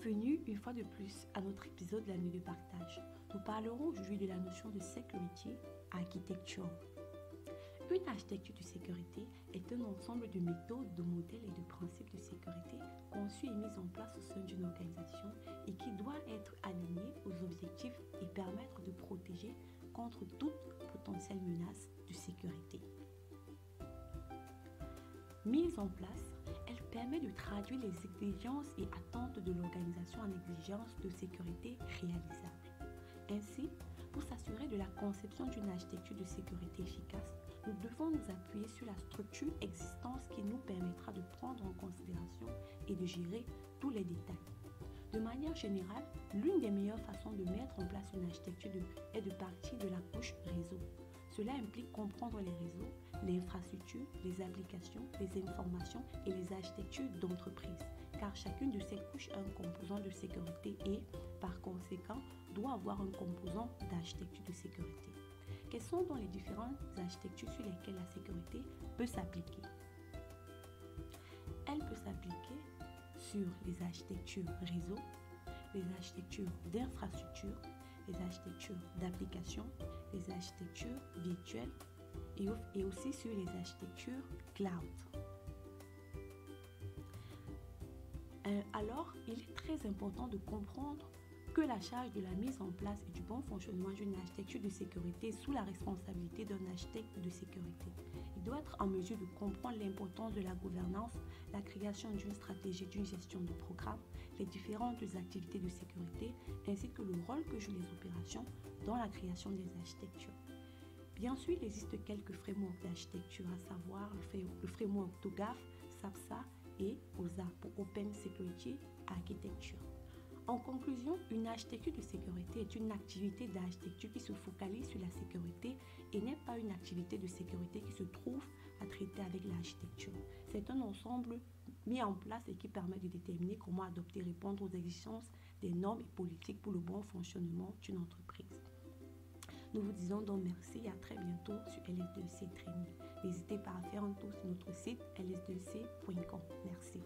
Bienvenue une fois de plus à notre épisode de la nuit de partage. Nous parlerons aujourd'hui de la notion de Security Architecture. Une architecture de sécurité est un ensemble de méthodes, de modèles et de principes de sécurité conçus et mis en place au sein d'une organisation et qui doit être aligné aux objectifs et permettre de protéger contre toute potentielle menace de sécurité. Mise en place, elle permet de traduire les exigences et attentes de l'organisation en exigences de sécurité réalisables. Ainsi, pour s'assurer de la conception d'une architecture de sécurité efficace, nous devons nous appuyer sur la structure existante qui nous permettra de prendre en considération et de gérer tous les détails. De manière générale, l'une des meilleures façons de mettre en place une architecture est de partir de la couche réseau. Cela implique comprendre les réseaux, les infrastructures, les applications, les informations et les architectures d'entreprise, car chacune de ces couches a un composant de sécurité et, par conséquent, doit avoir un composant d'architecture de sécurité. Quelles sont donc les différentes architectures sur lesquelles la sécurité peut s'appliquer? Elle peut s'appliquer sur les architectures réseau, les architectures d'infrastructure, les architectures d'application, les architectures virtuelles et aussi sur les architectures cloud. Alors, il est très important de comprendre que la charge de la mise en place et du bon fonctionnement d'une architecture de sécurité est sous la responsabilité d'un architecte de sécurité. Il doit être en mesure de comprendre l'importance de la gouvernance, la création d'une stratégie, d'une gestion de programme, les différentes activités de sécurité, ainsi que le rôle que jouent les opérations dans la création des architectures. Bien sûr, il existe quelques frameworks d'architecture, à savoir le framework TOGAF, SAPSA et OSA pour Open Security Architecture. En conclusion, une architecture de sécurité est une activité d'architecture qui se focalise sur la sécurité et n'est pas une activité de sécurité qui se trouve à traiter avec l'architecture. C'est un ensemble mis en place et qui permet de déterminer comment adopter et répondre aux exigences des normes et politiques pour le bon fonctionnement d'une entreprise. Nous vous disons donc merci et à très bientôt sur LS2C Training. N'hésitez pas à faire un tour sur notre site ls2c.com. Merci.